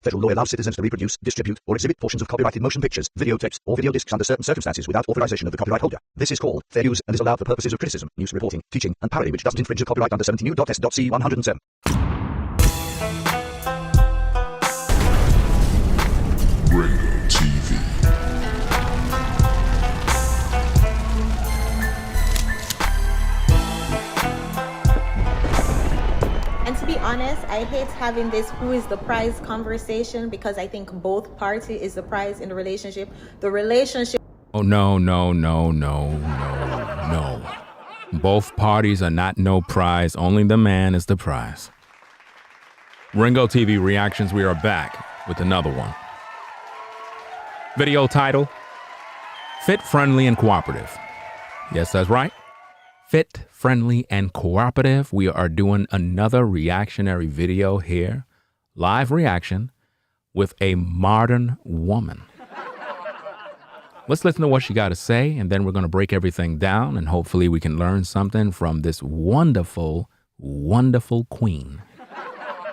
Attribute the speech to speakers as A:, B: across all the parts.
A: Federal law allows citizens to reproduce, distribute, or exhibit portions of copyrighted motion pictures, videotapes, or video discs under certain circumstances without authorization of the copyright holder. This is called fair use and is allowed for purposes of criticism, news reporting, teaching, and parody which doesn't infringe a copyright under 17 U.S.C. 107.
B: Friendly TV.
C: And to be honest, I hate having this who is the prize conversation because I think both parties is the prize in the relationship. The relationship.
D: Oh, no. Both parties are not no prize. Only the man is the prize. Ringo TV Reactions, we are back with another one. Video title, Fit, Friendly, and Cooperative. Yes, that's right. Fit, Friendly, and Cooperative. We are doing another reactionary video here. Live reaction with a modern woman. Let's listen to what she got to say, and then we're going to break everything down, and hopefully we can learn something from this wonderful, wonderful queen.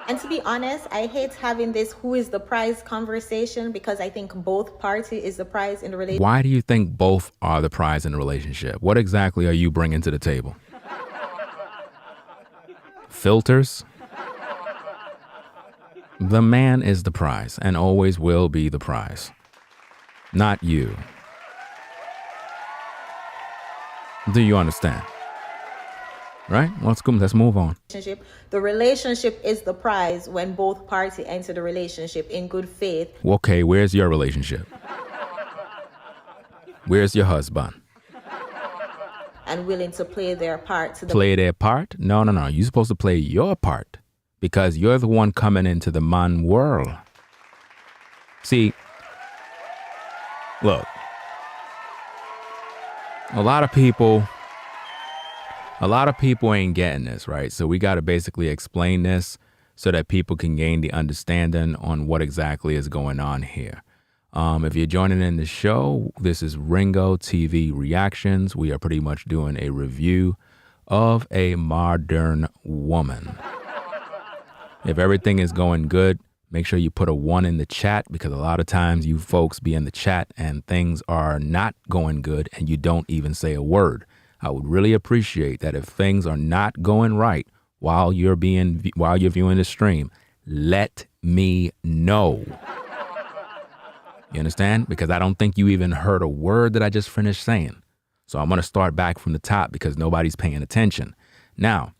C: And to be honest, I hate having this who is the prize conversation because I think both parties is the prize in the relationship.
D: Why do you think both are the prize in the relationship? What exactly are you bringing to the table? Filters? The man is the prize and always will be the prize, not you. Do you understand? Right? Let's move on.
C: The relationship is the prize when both parties enter the relationship in good faith.
D: Okay, where's your relationship? Where's your husband?
C: And willing to play their part to the
D: Play their part? No. You're supposed to play your part because you're the one coming into the man world. See, look, a lot of people ain't getting this, right? So we got to basically explain this so that people can gain the understanding on what exactly is going on here. If you're joining in the show, this is Ringo TV Reactions. We are pretty much doing a review of a modern woman. If everything is going good, make sure you put a 1 in the chat because a lot of times you folks be in the chat and things are not going good and you don't even say a word. I would really appreciate that if things are not going right while you're viewing the stream, let me know. You understand? Because I don't think you even heard a word that I just finished saying. So I'm going to start back from the top because nobody's paying attention. Now,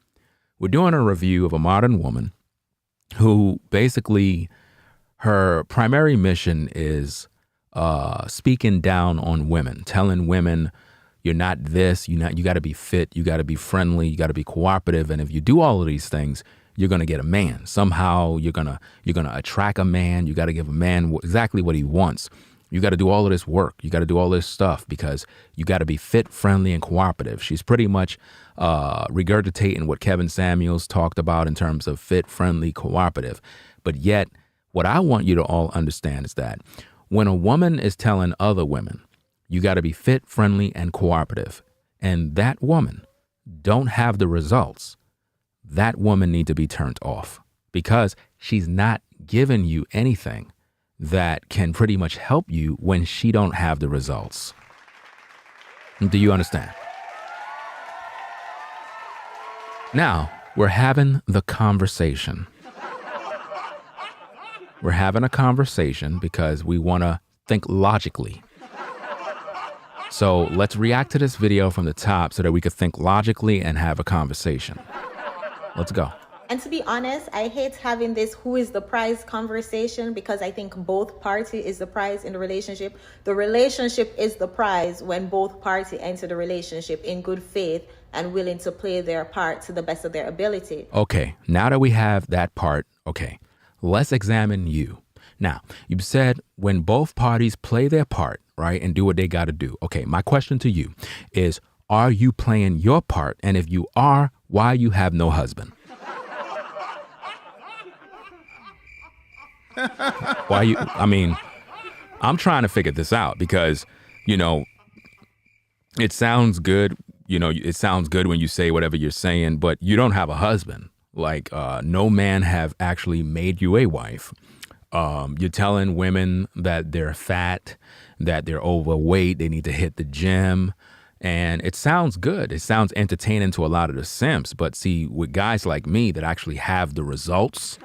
D: we're doing a review of a modern woman who basically her primary mission is speaking down on women, telling women, you're not this, you got to be fit, you got to be friendly, you got to be cooperative. And if you do all of these things, you're going to get a man. Somehow you're going to attract a man. You got to give a man exactly what he wants. You got to do all of this work. You got to do all this stuff because you got to be fit, friendly, and cooperative. She's pretty much regurgitating what Kevin Samuels talked about in terms of fit, friendly, cooperative. But yet, what I want you to all understand is that when a woman is telling other women, you got to be fit, friendly, and cooperative, and that woman don't have the results, that woman need to be turned off because she's not giving you anything that can pretty much help you when she don't have the results. Do you understand? Now, we're having the conversation. We're having a conversation because we want to think logically. So let's react to this video from the top so that we could think logically and have a conversation. Let's go.
C: And to be honest, I hate having this who is the prize conversation because I think both parties is the prize in the relationship. The relationship is the prize when both parties enter the relationship in good faith and willing to play their part to the best of their ability.
D: Okay, now that we have that part, okay, let's examine you. Now, you said when both parties play their part, right, and do what they got to do. Okay, my question to you is, are you playing your part? And if you are, why you have no husband? I'm trying to figure this out because, it sounds good. It sounds good when you say whatever you're saying, but you don't have a husband. Like, no man have actually made you a wife. You're telling women that they're fat, that they're overweight, they need to hit the gym. And it sounds good. It sounds entertaining to a lot of the simps. But see, with guys like me that actually have the results,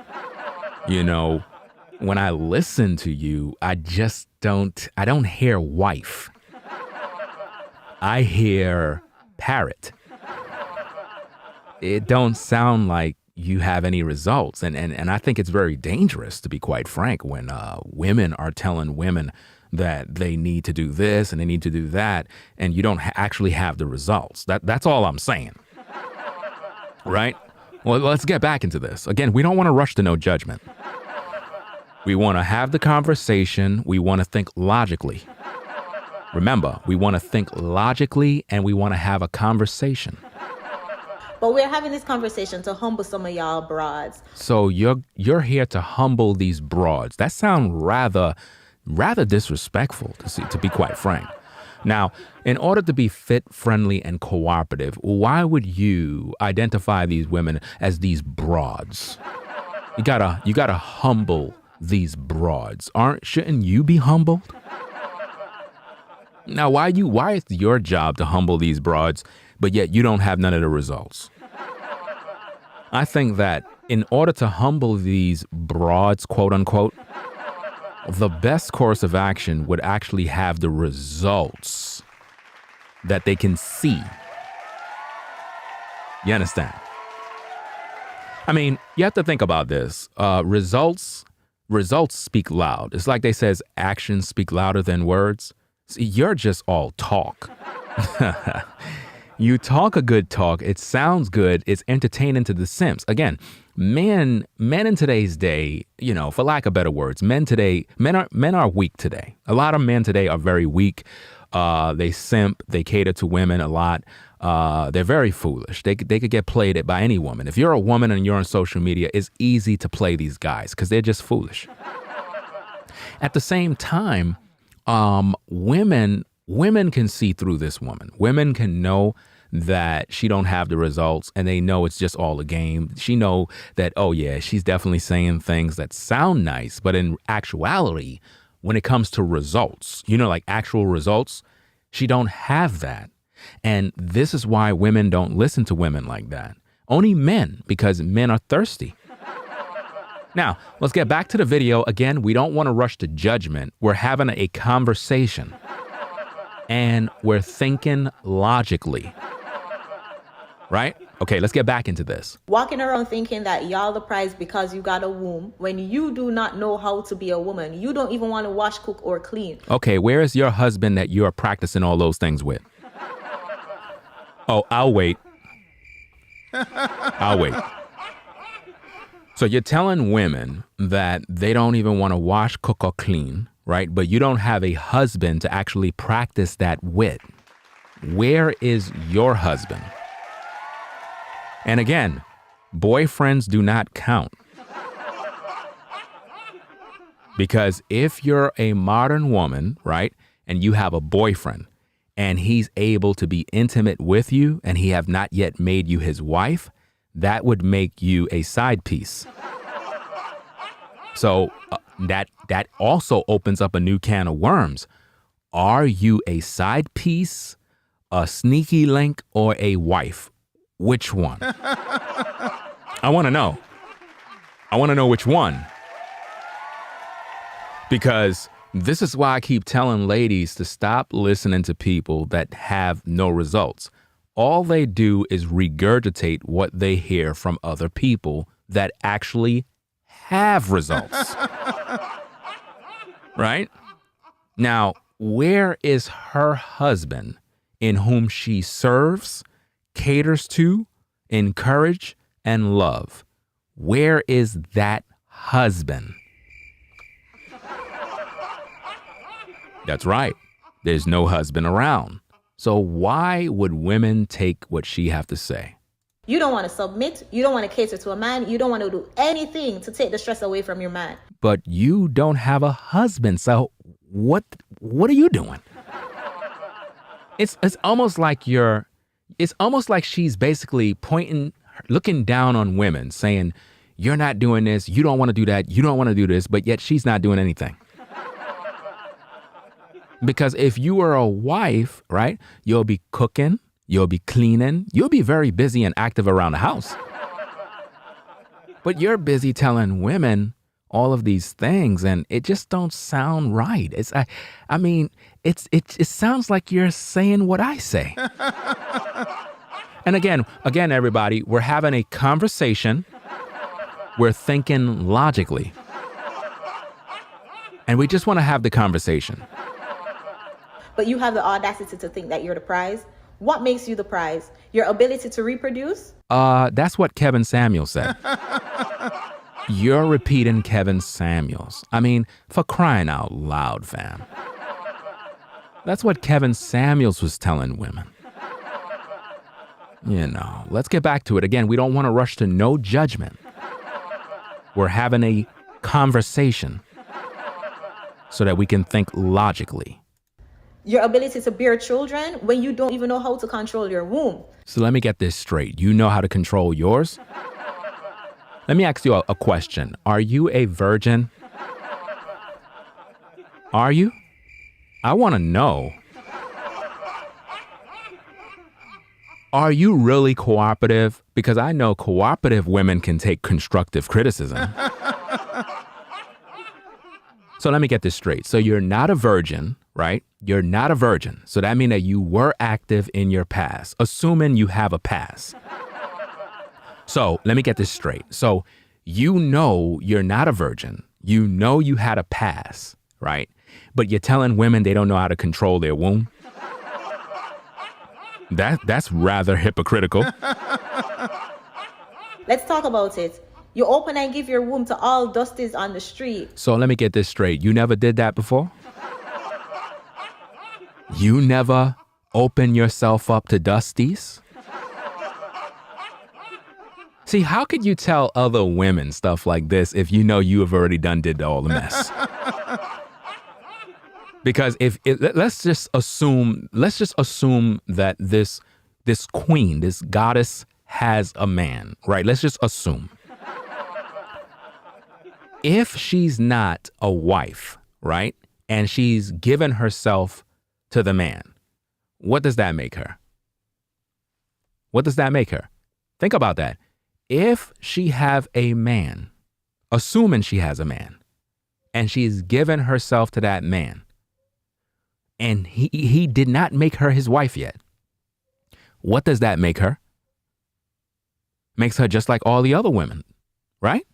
D: when I listen to you, I don't hear wife. I hear parrot. It don't sound like you have any results. And I think it's very dangerous, to be quite frank, when women are telling women that they need to do this and they need to do that, and you don't actually have the results. That's all I'm saying. Right? Well, let's get back into this. Again, we don't want to rush to no judgment. We want to have the conversation. We want to think logically. Remember, we want to think logically and we want to have a conversation.
C: But we're having this conversation to humble some of y'all broads.
D: So you're here to humble these broads. That sounds rather disrespectful, to be quite frank. Now, in order to be fit, friendly, and cooperative, why would you identify these women as these broads? You gotta humble these broads. Shouldn't you be humbled? Now, why is it your job to humble these broads, but yet you don't have none of the results? I think that in order to humble these broads, quote unquote, the best course of action would actually have the results that they can see. You understand? I mean, you have to think about this. Results speak loud. It's like they says actions speak louder than words. See, you're just all talk. You talk a good talk. It sounds good. It's entertaining to the simps. Again, men in today's day, for lack of better words, men are weak today. A lot of men today are very weak. They simp. They cater to women a lot. They're very foolish. They could get played by any woman. If you're a woman and you're on social media, it's easy to play these guys because they're just foolish. At the same time, women can see through this woman. Women can know that she don't have the results, and they know it's just all a game. She know that, oh yeah, she's definitely saying things that sound nice, but in actuality, when it comes to results, like actual results, she don't have that. And this is why women don't listen to women like that. Only men, because men are thirsty. Now, let's get back to the video. Again, we don't want to rush to judgment. We're having a conversation. And we're thinking logically. Right? Okay, let's get back into this.
C: Walking around thinking that y'all the prize because you got a womb when you do not know how to be a woman. You don't even want to wash, cook, or clean.
D: Okay, where is your husband that you're practicing all those things with? Oh, I'll wait. I'll wait. So you're telling women that they don't even want to wash, cook, or clean, right? But you don't have a husband to actually practice that with. Where is your husband? And again, boyfriends do not count. Because if you're a modern woman, right, and you have a boyfriend and he's able to be intimate with you and he have not yet made you his wife, that would make you a side piece. So that also opens up a new can of worms. Are you a side piece, a sneaky link, or a wife? Which one? I want to know. I want to know which one. Because this is why I keep telling ladies to stop listening to people that have no results. All they do is regurgitate what they hear from other people that actually have results. Right? Now, where is her husband in whom she serves, caters to, encourage, and love? Where is that husband? That's right. There's no husband around. So why would women take what she have to say?
C: You don't want to submit. You don't want to cater to a man. You don't want to do anything to take the stress away from your man.
D: But you don't have a husband. So what are you doing? It's almost like she's basically looking down on women, saying, You're not doing this. You don't want to do that. You don't want to do this. But yet she's not doing anything. Because if you were a wife, right, you'll be cooking, you'll be cleaning, you'll be very busy and active around the house. But you're busy telling women all of these things, and it just don't sound right. I mean, it sounds like you're saying what I say. And again, everybody, we're having a conversation. We're thinking logically. And we just want to have the conversation.
C: But you have the audacity to think that you're the prize. What makes you the prize? Your ability to reproduce?
D: That's what Kevin Samuels said. You're repeating Kevin Samuels. I mean, for crying out loud, fam. That's what Kevin Samuels was telling women. You know, let's get back to it. Again, we don't want to rush to no judgment. We're having a conversation so that we can think logically.
C: Your ability to bear children when you don't even know how to control your womb.
D: So let me get this straight. You know how to control yours? Let me ask you a question. Are you a virgin? Are you? I want to know. Are you really cooperative? Because I know cooperative women can take constructive criticism. So let me get this straight. So you're not a virgin, right? You're not a virgin. So that means that you were active in your past, assuming you have a past. So let me get this straight. So you know you're not a virgin. You know you had a past, right? But you're telling women they don't know how to control their womb. That's rather hypocritical.
C: Let's talk about it. You open and give your womb to all dusties on the street.
D: So let me get this straight. You never did that before? You never open yourself up to dusties? See, how could you tell other women stuff like this if you know you have already did all the mess? Because let's just assume that this queen, this goddess has a man, right? Let's just assume. If she's not a wife, right? And she's given herself to the man, what does that make her? What does that make her? Think about that. If she have a man, assuming she has a man, and she's given herself to that man, and he did not make her his wife yet, what does that make her? Makes her just like all the other women, right?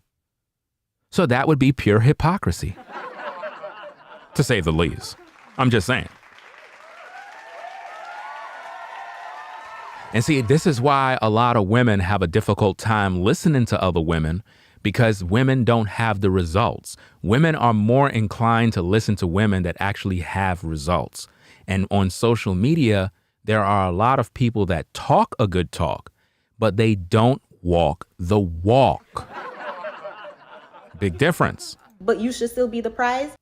D: So that would be pure hypocrisy, to say the least. I'm just saying. And see, this is why a lot of women have a difficult time listening to other women, because women don't have the results. Women are more inclined to listen to women that actually have results. And on social media, there are a lot of people that talk a good talk, but they don't walk the walk. Big difference.
C: But you should still be the prize?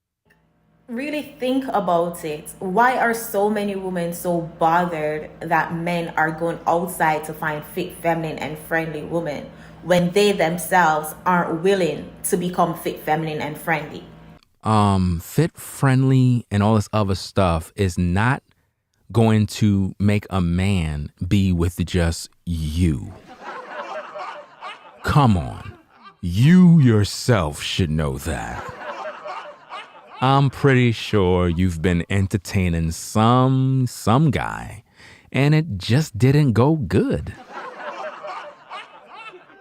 C: Really think about it. Why are so many women so bothered that men are going outside to find fit, feminine, and friendly women when they themselves aren't willing to become fit, feminine, and friendly?
D: Fit, friendly, and all this other stuff is not going to make a man be with just you. Come on. You yourself should know that. I'm pretty sure you've been entertaining some guy, and it just didn't go good.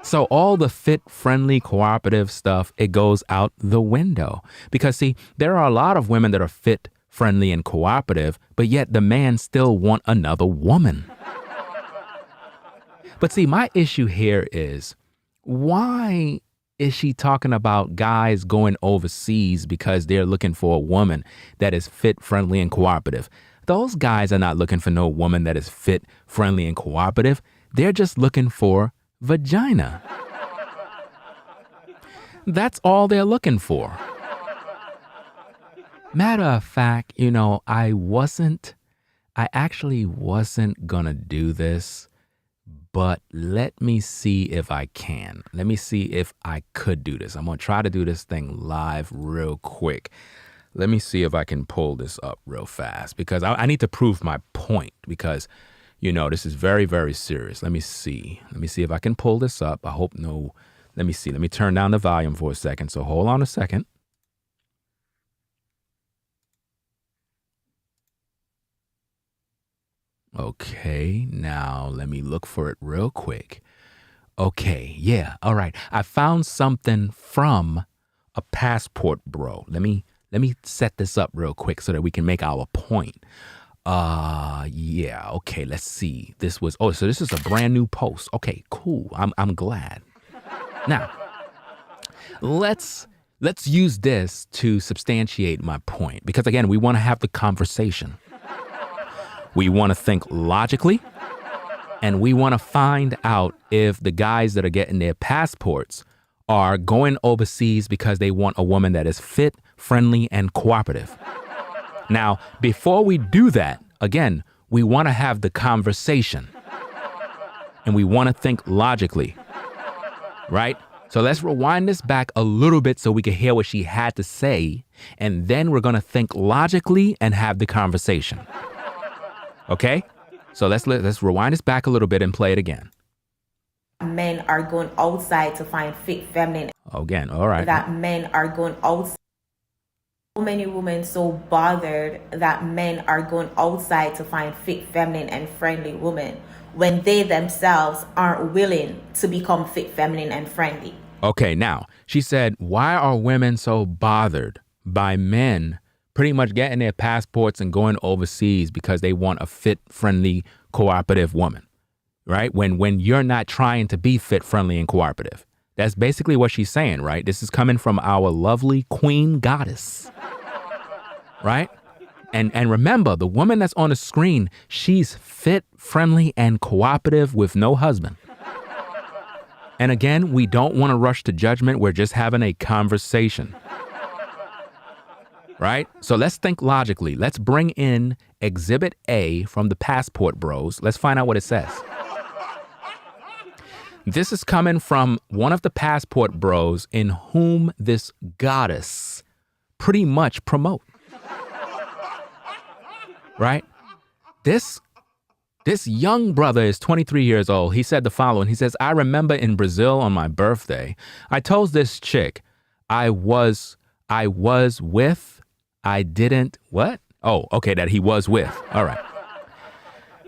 D: So all the fit, friendly, cooperative stuff, it goes out the window. Because see, there are a lot of women that are fit, friendly, and cooperative, but yet the man still want another woman. But see, my issue here is, why is she talking about guys going overseas because they're looking for a woman that is fit, friendly, and cooperative? Those guys are not looking for no woman that is fit, friendly, and cooperative. They're just looking for vagina. That's all they're looking for. Matter of fact, I actually wasn't gonna do this, but let me see if I can. Let me see if I could do this. I'm going to try to do this thing live real quick. Let me see if I can pull this up real fast because I need to prove my point because, this is very, very serious. Let me see. Let me see if I can pull this up. I hope no. Let me see. Let me turn down the volume for a second. So hold on a second. Okay, now let me look for it real quick. Okay, yeah, all right. I found something from a passport bro. Let me set this up real quick so that we can make our point. Yeah, okay, let's see. So this is a brand new post. Okay, cool. I'm glad. Now, let's use this to substantiate my point because again, we want to have the conversation. We want to think logically, and we want to find out if the guys that are getting their passports are going overseas because they want a woman that is fit, friendly, and cooperative. Now, before we do that, again, we want to have the conversation, and we want to think logically, right? So let's rewind this back a little bit so we can hear what she had to say, and then we're going to think logically and have the conversation. Okay, so let's rewind this back a little bit and play it again.
C: Men are going outside to find fit feminine.
D: Again, all right.
C: That men are going outside. So many women so bothered that men are going outside to find fit feminine and friendly women when they themselves aren't willing to become fit feminine and friendly.
D: Okay, now she said, why are women so bothered by men pretty much getting their passports and going overseas because they want a fit, friendly, cooperative woman, right? When you're not trying to be fit, friendly, and cooperative. That's basically what she's saying, right? This is coming from our lovely queen goddess, right? And remember, the woman that's on the screen, she's fit, friendly, and cooperative with no husband. And again, we don't want to rush to judgment. We're just having a conversation. Right? So let's think logically. Let's bring in Exhibit A from the Passport Bros. Let's find out what it says. This is coming from one of the Passport Bros in whom this goddess pretty much promote. Right? This young brother is 23 years old. He said the following. He says, I remember in Brazil on my birthday, I told this chick I was with. I didn't, what? Oh, okay, that he was with. All right.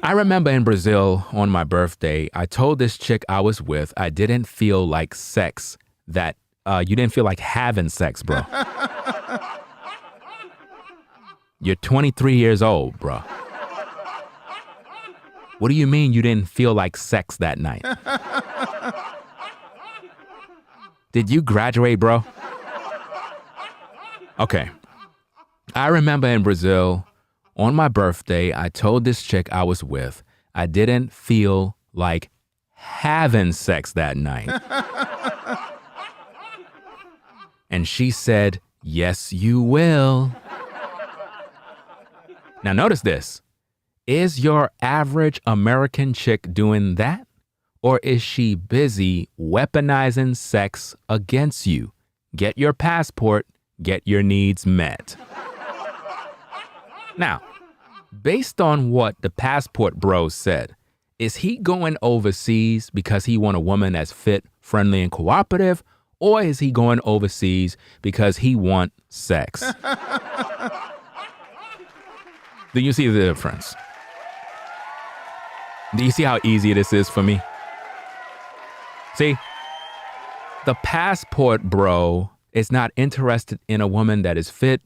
D: I remember in Brazil on my birthday, I told this chick I was with, I didn't feel like sex, that you didn't feel like having sex, bro. You're 23 years old, bro. What do you mean you didn't feel like sex that night? Did you graduate, bro? Okay. I remember in Brazil, on my birthday, I told this chick I was with, I didn't feel like having sex that night. And she said, yes, you will. Now notice this. Is your average American chick doing that? Or is she busy weaponizing sex against you? Get your passport, get your needs met. Now, based on what the Passport Bros said, is he going overseas because he want a woman that's fit, friendly, and cooperative? Or is he going overseas because he want sex? Do you see the difference? Do you see how easy this is for me? See, the Passport Bro is not interested in a woman that is fit,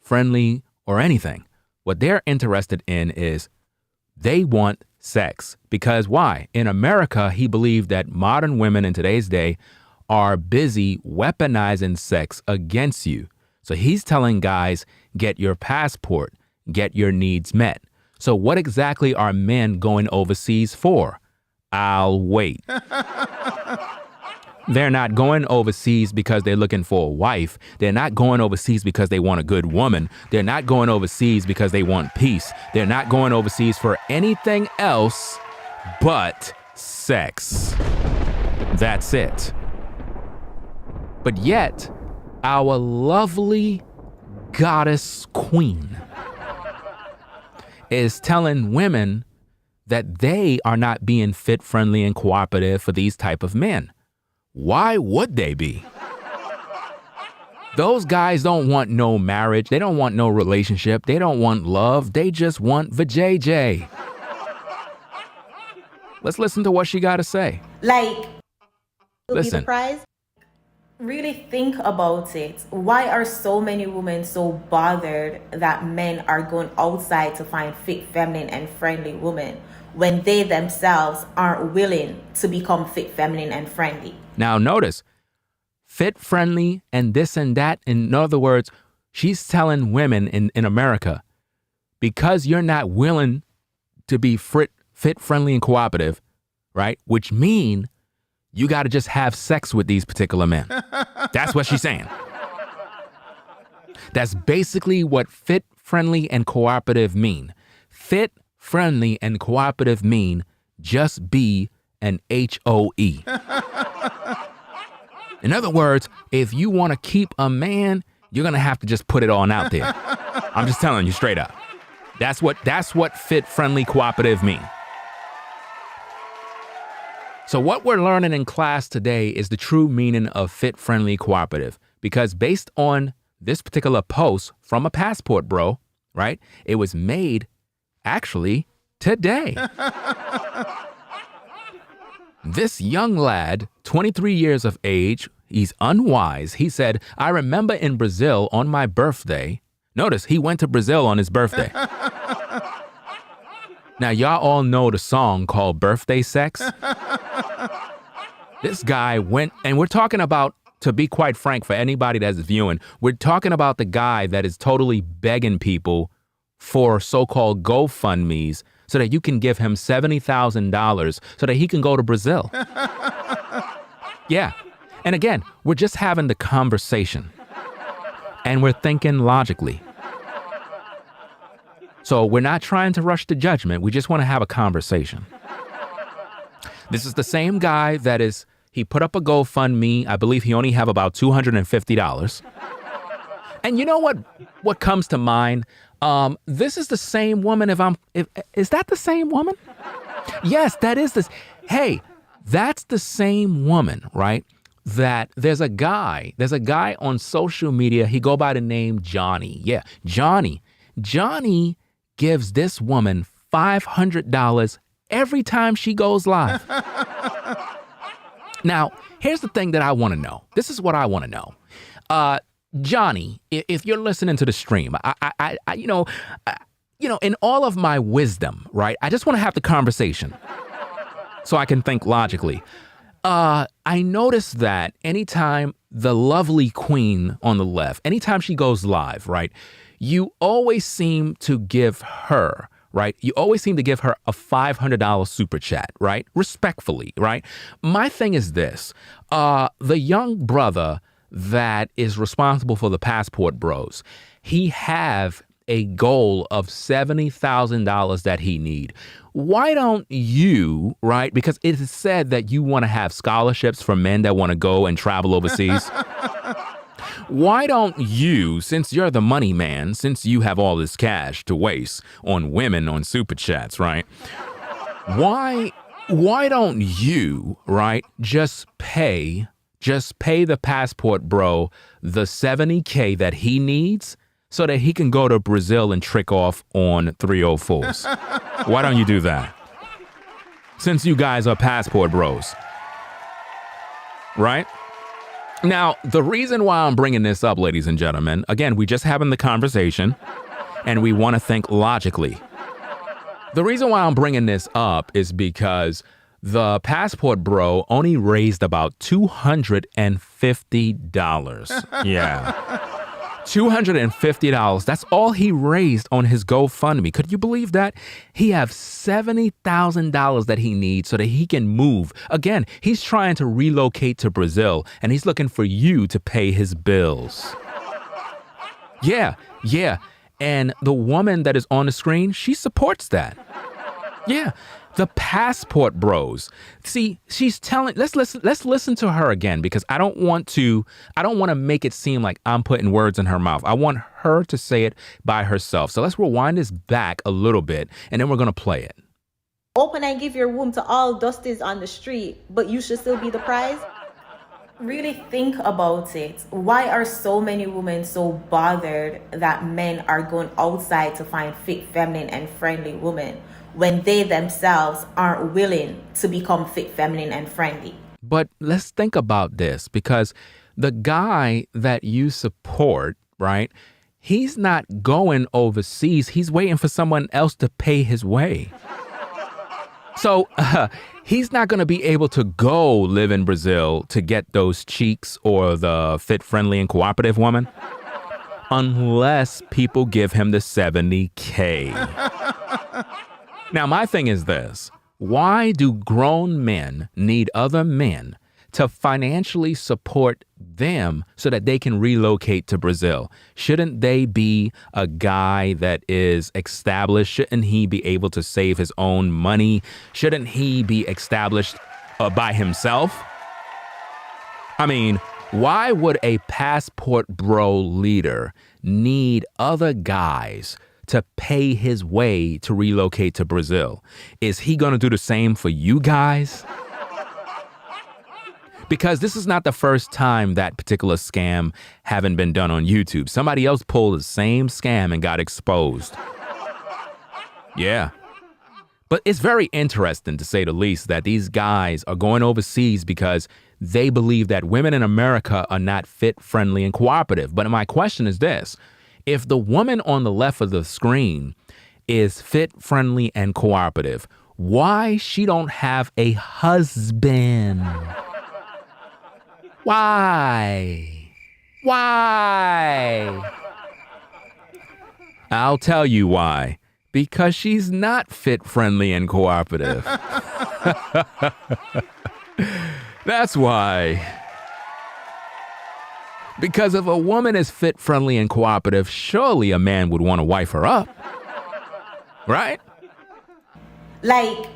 D: friendly, or anything. What they're interested in is they want sex. Because why? In America, he believed that modern women in today's day are busy weaponizing sex against you. So he's telling guys, get your passport, get your needs met. So what exactly are men going overseas for? I'll wait. They're not going overseas because they're looking for a wife. They're not going overseas because they want a good woman. They're not going overseas because they want peace. They're not going overseas for anything else but sex. That's it. But yet, our lovely goddess queen is telling women that they are not being fit, friendly, and cooperative for these type of men. Why would they be? Those guys don't want no marriage. They don't want no relationship. They don't want love. They just want vajayjay. Let's listen to what she got to say.
C: Like, will be the
D: Listen.
C: prize. Really think about it. Why are so many women so bothered that men are going outside to find fit, feminine, and friendly women when they themselves aren't willing to become fit, feminine, and friendly?
D: Now notice, fit, friendly, and this and that. In other words, she's telling women in America, because you're not willing to be fit, friendly, and cooperative, right? Which mean you got to just have sex with these particular men. That's what she's saying. That's basically what fit, friendly, and cooperative mean. Fit, friendly, and cooperative mean just be an HOE. In other words, if you want to keep a man, you're going to have to just put it on out there. I'm just telling you straight up. That's what fit, friendly, cooperative mean. So what we're learning in class today is the true meaning of fit, friendly, cooperative. Because based on this particular post from a passport bro, right? It was made actually today. This young lad, 23 years of age, he's unwise. He said, I remember in Brazil on my birthday. Notice he went to Brazil on his birthday. Now, y'all all know the song called Birthday Sex. This guy went, and we're talking about, to be quite frank, for anybody that's viewing, we're talking about the guy that is totally begging people for so-called GoFundMes so that you can give him $70,000 so that he can go to Brazil. Yeah. And again, we're just having the conversation. And we're thinking logically. So we're not trying to rush to judgment. We just want to have a conversation. This is the same guy he put up a GoFundMe. I believe he only have about $250. And you know what comes to mind? This is the same woman. Is that the same woman? Yes, that is this. Hey, that's the same woman, right? That there's a guy on social media. He go by the name Johnny. Yeah, Johnny. Johnny gives this woman $500 every time she goes live. Now, here's the thing that I want to know. This is what I want to know. Johnny, if you're listening to the stream, in all of my wisdom, right? I just want to have the conversation so I can think logically. I noticed that anytime the lovely queen on the left, anytime she goes live, right? You always seem to give her, right? You always seem to give her a $500 super chat, right? Respectfully, right? My thing is this, the young brother that is responsible for the passport bros, he have a goal of $70,000 that he need. Why don't you, right? Because it is said that you want to have scholarships for men that want to go and travel overseas. Why don't you, since you're the money man, since you have all this cash to waste on women on super chats, right? Why don't you, right, just pay the passport bro the $70K that he needs so that he can go to Brazil and trick off on 304s? Why don't you do that? Since you guys are passport bros, right? Now, the reason why I'm bringing this up, ladies and gentlemen, again, we just having the conversation and we want to think logically. The reason why I'm bringing this up is because the passport bro only raised about $250. Yeah. $250. That's all he raised on his GoFundMe. Could you believe that? He have $70,000 that he needs so that he can move. Again, he's trying to relocate to Brazil and he's looking for you to pay his bills. Yeah. And the woman that is on the screen, she supports that. Yeah, the passport bros. See, she's telling. Let's listen to her again because I don't want to make it seem like I'm putting words in her mouth. I want her to say it by herself. So let's rewind this back a little bit and then we're going to play it.
C: Open and give your womb to all dusties on the street, but you should still be the prize. Really think about it. Why are so many women so bothered that men are going outside to find fit, feminine, and friendly women when they themselves aren't willing to become fit, feminine, and friendly?
D: But let's think about this because the guy that you support, right, he's not going overseas. He's waiting for someone else to pay his way. So he's not going to be able to go live in Brazil to get those cheeks or the fit, friendly, and cooperative woman unless people give him the $70K. Now, my thing is this. Why do grown men need other men to financially support them so that they can relocate to Brazil? Shouldn't they be a guy that is established? Shouldn't he be able to save his own money? Shouldn't he be established by himself? I mean, why would a passport bro leader need other guys to pay his way to relocate to Brazil? Is he going to do the same for you guys? Because this is not the first time that particular scam haven't been done on YouTube. Somebody else pulled the same scam and got exposed. Yeah. But it's very interesting, to say the least, that these guys are going overseas because they believe that women in America are not fit, friendly, and cooperative. But my question is this. If the woman on the left of the screen is fit, friendly, and cooperative, why she don't have a husband? Why? I'll tell you why. Because she's not fit, friendly, and cooperative. That's why. Because if a woman is fit, friendly, and cooperative, surely a man would want to wife her up. Right?
C: Like,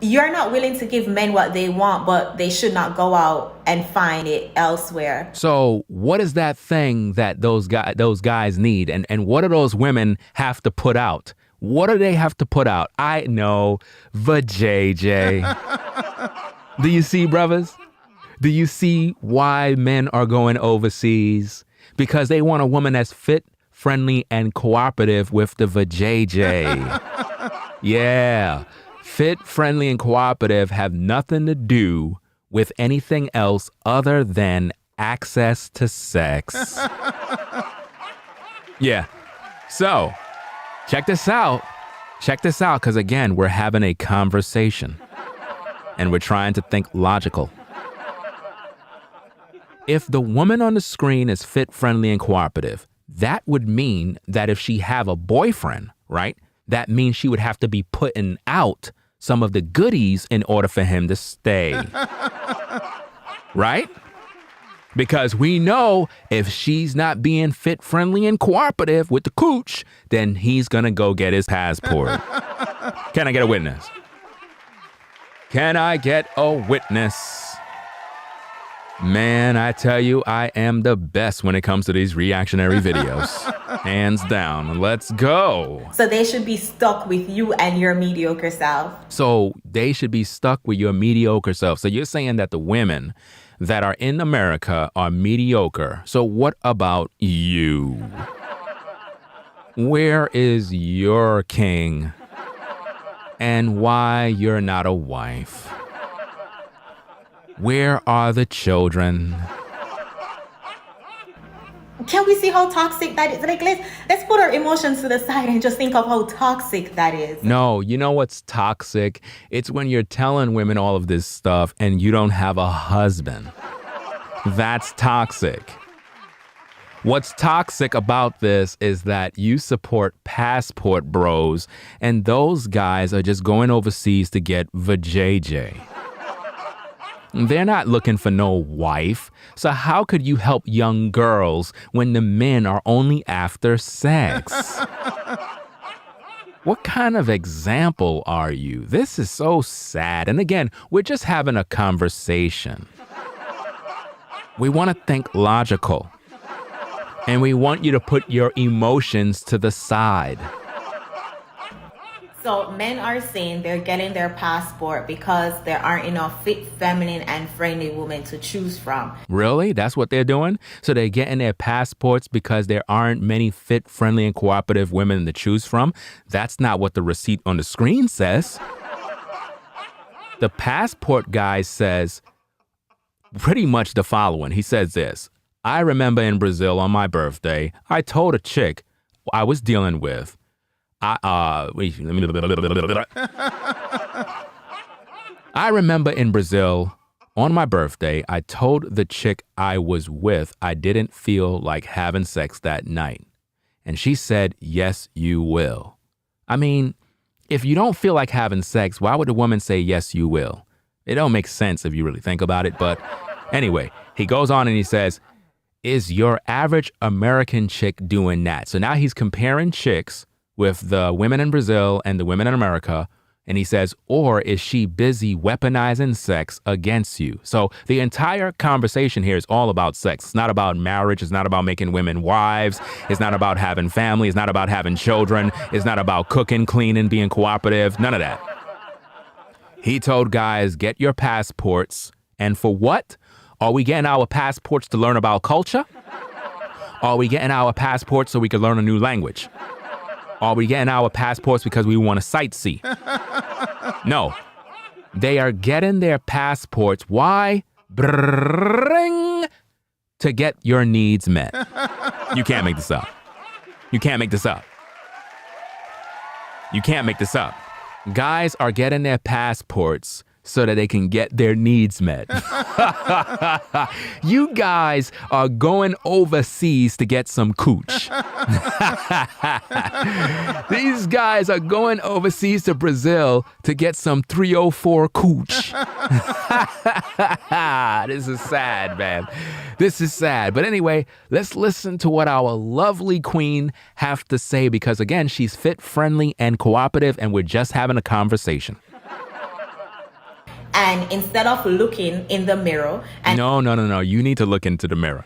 C: you're not willing to give men what they want, but they should not go out and find it elsewhere.
D: So what is that thing that those guys need? And what do those women have to put out? What do they have to put out? I know, vajayjay. Do you see, brothers? Do you see why men are going overseas? Because they want a woman that's fit, friendly, and cooperative with the vajayjay. Yeah. Fit, friendly, and cooperative have nothing to do with anything else other than access to sex. Yeah. So, check this out. Because again, we're having a conversation and we're trying to think logical. If the woman on the screen is fit, friendly, and cooperative, that would mean that if she have a boyfriend, right? That means she would have to be putting out some of the goodies in order for him to stay. Right? Because we know if she's not being fit, friendly, and cooperative with the cooch, then he's gonna go get his passport. Can I get a witness? Can I get a witness? Man, I tell you, I am the best when it comes to these reactionary videos. Hands down. Let's go.
C: So they should be stuck with you and your mediocre self.
D: So they should be stuck with your mediocre self. So you're saying that the women that are in America are mediocre. So what about you? Where is your king? And why you're not a wife? Where are the children?
C: Can we see how toxic that is? Like, let's put our emotions to the side and just think of how toxic that is.
D: No, you know what's toxic? It's when you're telling women all of this stuff and you don't have a husband. That's toxic. What's toxic about this is that you support passport bros and those guys are just going overseas to get vajayjay. They're not looking for no wife. So how could you help young girls when the men are only after sex? What kind of example are you? This is so sad. And again, we're just having a conversation. We want to think logical. And we want you to put your emotions to the side.
C: So men are saying they're getting their passport because there aren't enough fit, feminine, and friendly women to choose from.
D: Really? That's what they're doing? So they're getting their passports because there aren't many fit, friendly, and cooperative women to choose from? That's not what the receipt on the screen says. The passport guy says pretty much the following. He says this: I remember in Brazil on my birthday, I told a chick I was dealing with, I remember in Brazil on my birthday, I told the chick I was with I didn't feel like having sex that night. And she said, yes, you will. I mean, if you don't feel like having sex, why would the woman say, yes, you will? It don't make sense if you really think about it. But anyway, he goes on and he says, is your average American chick doing that? So now he's comparing chicks with the women in Brazil and the women in America. And he says, or is she busy weaponizing sex against you? So the entire conversation here is all about sex. It's not about marriage. It's not about making women wives. It's not about having family. It's not about having children. It's not about cooking, cleaning, being cooperative. None of that. He told guys, get your passports. And for what? Are we getting our passports to learn about culture? Are we getting our passports so we can learn a new language? Are we getting our passports because we want to sightsee? No. They are getting their passports. Why? Bring to get your needs met. You can't make this up. You can't make this up. You can't make this up. Guys are getting their passports so that they can get their needs met. You guys are going overseas to get some cooch. These guys are going overseas to Brazil to get some 304 cooch. This is sad, man. This is sad. But anyway, let's listen to what our lovely queen have to say, because again, she's fit, friendly, and cooperative, and we're just having a conversation.
C: And instead of looking in the mirror and
D: No. You need to look into the mirror.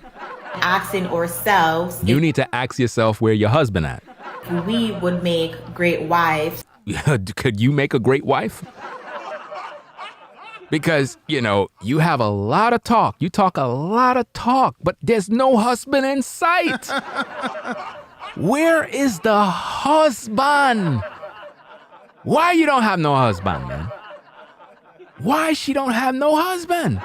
C: asking ourselves,
D: You need to ask yourself where your husband at.
C: if we would make great wives.
D: Could you make a great wife? Because, you have a lot of talk. You talk a lot of talk, but there's no husband in sight. Where is the husband? Why you don't have no husband, man? Why she don't have no husband?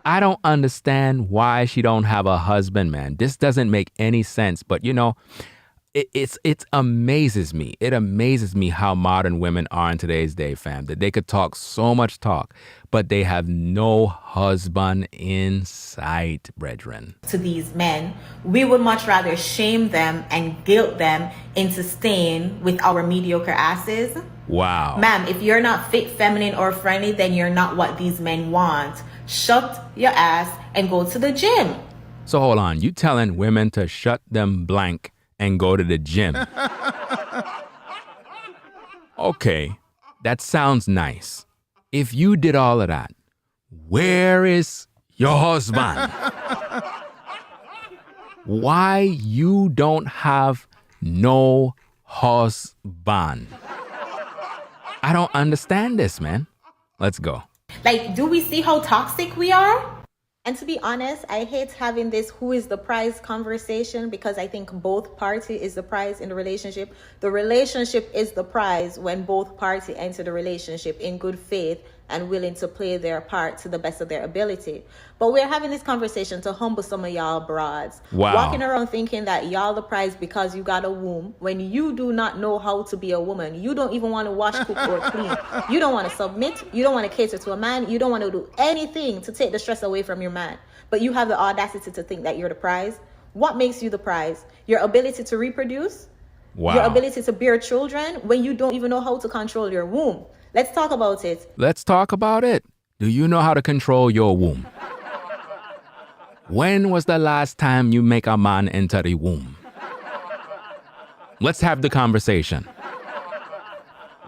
D: I don't understand why she don't have a husband, man. This doesn't make any sense. But it amazes me. It amazes me how modern women are in today's day, fam. That they could talk so much talk, but they have no husband in sight, brethren.
C: To these men, we would much rather shame them and guilt them into staying with our mediocre asses.
D: Wow.
C: Ma'am, if you're not fit, feminine, or friendly, then you're not what these men want. Shut your ass and go to the gym.
D: So hold on. You telling women to shut them blank and go to the gym? Okay, that sounds nice. If you did all of that, where is your husband? Why you don't have no husband? I don't understand this, man. Let's go.
C: Like, do we see how toxic we are? And to be honest, I hate having this who is the prize conversation, because I think both party is the prize in the relationship. The relationship is the prize when both party enter the relationship in good faith and willing to play their part to the best of their ability. But we're having this conversation to humble some of y'all broads.
D: Wow.
C: Walking around thinking that y'all the prize because you got a womb, when you do not know how to be a woman. You don't even want to wash, cook, or clean. You don't want to submit. You don't want to cater to a man. You don't want to do anything to take the stress away from your man. But you have the audacity to think that you're the prize. What makes you the prize? Your ability to reproduce?
D: Wow.
C: Your ability to bear children when you don't even know how to control your womb? Let's talk about it.
D: Let's talk about it. Do you know how to control your womb? When was the last time you make a man enter the womb? Let's have the conversation.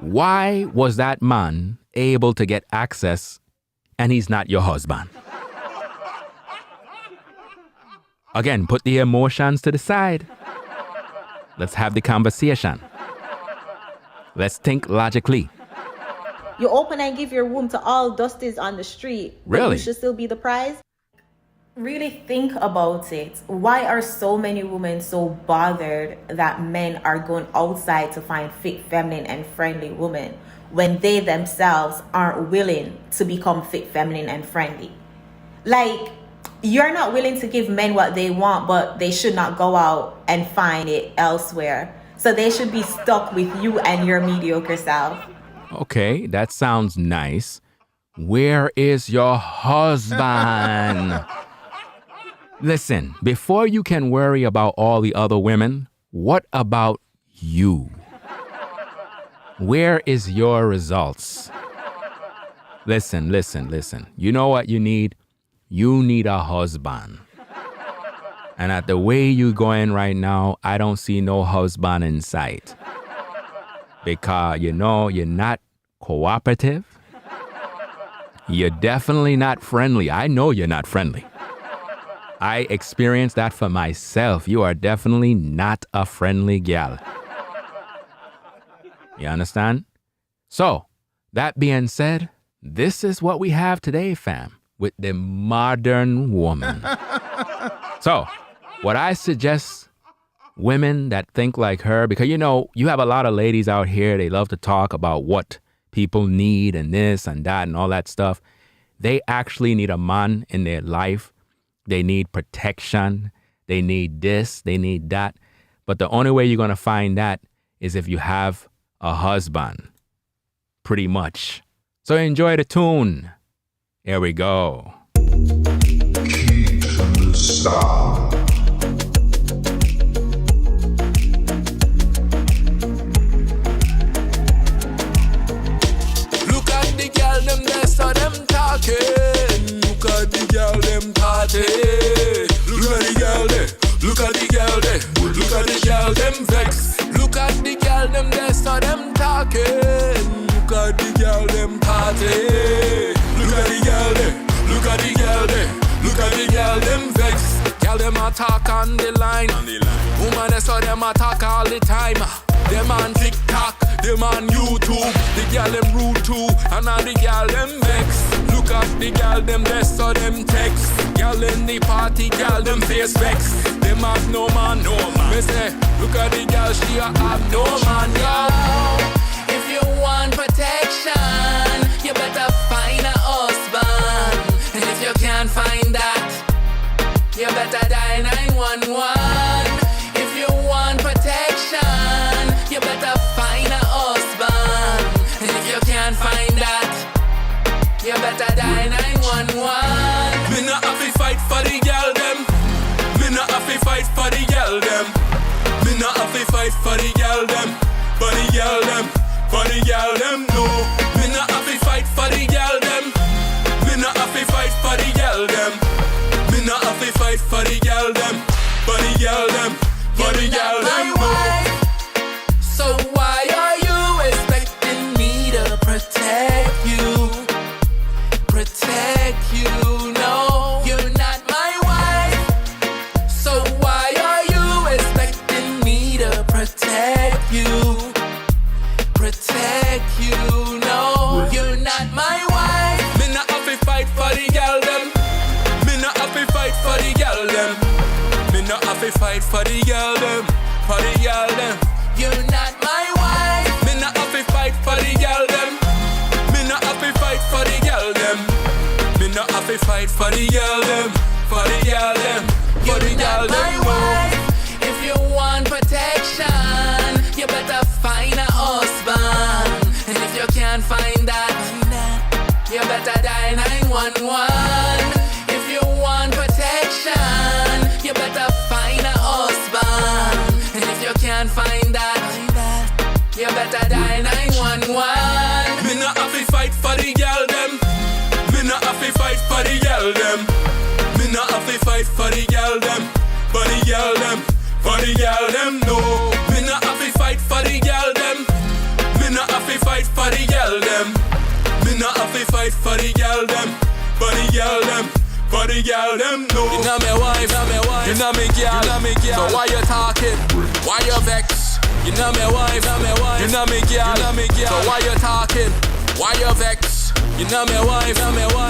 D: Why was that man able to get access and he's not your husband? Again, put the emotions to the side. Let's have the conversation. Let's think logically.
C: You open and give your womb to all dusties on the street. But
D: Really?
C: you should still be the prize. Really think about it. Why are so many women so bothered that men are going outside to find fit, feminine, and friendly women when they themselves aren't willing to become fit, feminine, and friendly? Like, you're not willing to give men what they want, but they should not go out and find it elsewhere. So they should be stuck with you and your mediocre self.
D: Okay, that sounds nice. Where is your husband? Listen, before you can worry about all the other women, what about you? Where is your results? Listen. You know what you need? You need a husband. And at the way you going right now, I don't see no husband in sight. Because, you're not cooperative. You're definitely not friendly. I know you're not friendly. I experienced that for myself. You are definitely not a friendly gal. You understand? So, that being said, this is what we have today, fam, with the modern woman. So, what I suggest women that think like her, because you have a lot of ladies out here, they love to talk about what people need and this and that and all that stuff. They actually need a man in their life. They need protection. They need this. They need that. But the only way you're going to find that is if you have a husband. Pretty much. So enjoy the tune. Here we go.
B: Stop.
E: Look at the girl them there, so them talking. Look at the girl them party. Look at the girl there. Look at the girl there. Look at the girl them vex. Look at the girl them there, so them talking. Look at the girl them party. Look at the girl there. Look at the girl there. Look at the girl them vex. Girl them attack on the line. Woman they saw them attack all the time. Them on TikTok, them on YouTube. The girl them rude too, and all the girl them vex. Look at the girl them they saw them text. Girl in the party, girl them face vex. Them have no man, no man. Me say, look at the girl, she a have no man, yo. If you want protection, you better find a husband. And if you can't find that, you better dial 911. If you want protection, you better find a husband. And if you can't find that, you better dial 911. Me not have to fight for the girl them. Me not have to fight for the girl them. Me not have to fight for the girl them. For the girl them. For the girl them, no. Me not have to fight for the girl them. Me not have to fight for the girl them. Me not have to fight for the girl them. For the girl them. For the girl them, no. So why are you expecting me to protect you? Protect you, no. You're not my wife. So why are you expecting me to protect you? Protect you, no. You're not my wife. Me not have to fight for the girl them. Me not have to fight for the girl them. Me not have to fight for the girl them. For the girl them. You're not my wife. Me not have to fight for the girl them. Me not have to fight for the girl them. Me not have to fight for the girl them. For the girl them. For the girl them. If you want protection, you better find a husband. And if you can't find that, you better dial 911. If you want protection, you better find a husband. And if you can't find that, you better dial 911. Me not have to fight for the girl them. Me not have to fight for the girl them. Me not have to fight for the girl them. For the girl them. For the girl them, no. Me not have to fi fight for the girl them. Me not have to fight for the girl them. For the girl them. For the girl them. No. You know me wife. You know me girl. So why you talking? Why you vex? You know me wife. You know me girl. So why you talking? Why you vex? You know me wife.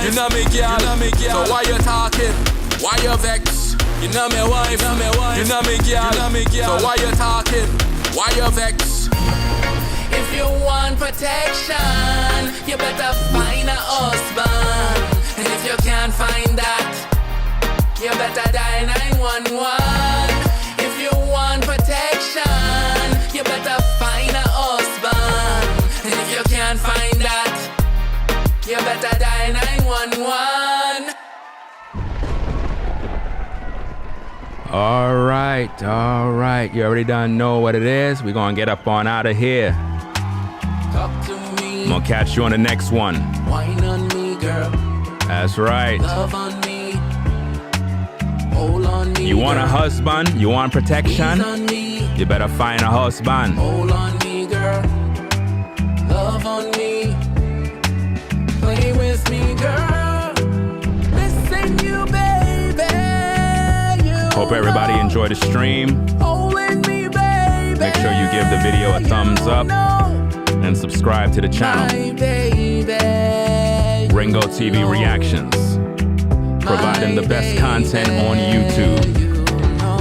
E: You know me girl. So why you talking? Why you vex? You know me wife. You know me girl. So why you talking? Why you vex?
F: If you want protection, you better find a husband. And if you can't find that, you better dial 911. If you want protection, you better find a husband. And if you can't find that, you better dial 911.
D: All right. You already done know what it is. We're gonna get up on out of here.
F: Talk to me.
D: I'm gonna catch you on the next one.
F: Wine on me, girl.
D: That's right.
F: Love on me. Hold on me.
D: You want a husband? You want protection?
F: Ease on me.
D: You better find a husband.
F: Hold on me, girl. Love on me. Play with me, girl. Listen, you, baby.
D: Hope everybody enjoyed the stream.
F: Holding me, baby.
D: Make sure you give the video a thumbs up and subscribe to the channel.
F: My baby.
D: Ringo TV Reactions, providing the best content on YouTube.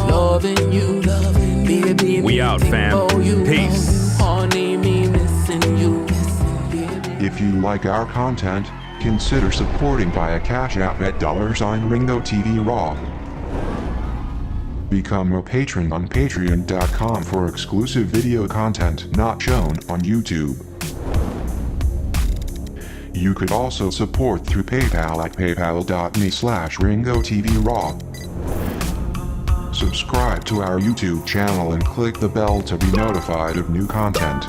F: Loving you, baby.
D: We out, fam. Peace.
F: Honey, me missing you.
B: If you like our content, consider supporting via Cash App at $Ringo TV Raw. Become a patron on patreon.com for exclusive video content not shown on YouTube. You could also support through PayPal at paypal.me/RingoTVRaw. Subscribe to our YouTube channel and click the bell to be notified of new content.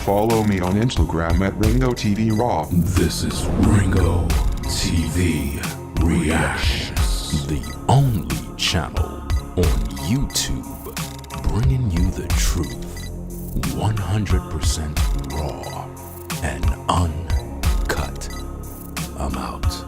B: Follow me on Instagram at RingoTVRaw.
D: This is Ringo TV Reactions, the only channel on YouTube bringing you the truth 100% raw and uncut. I'm out.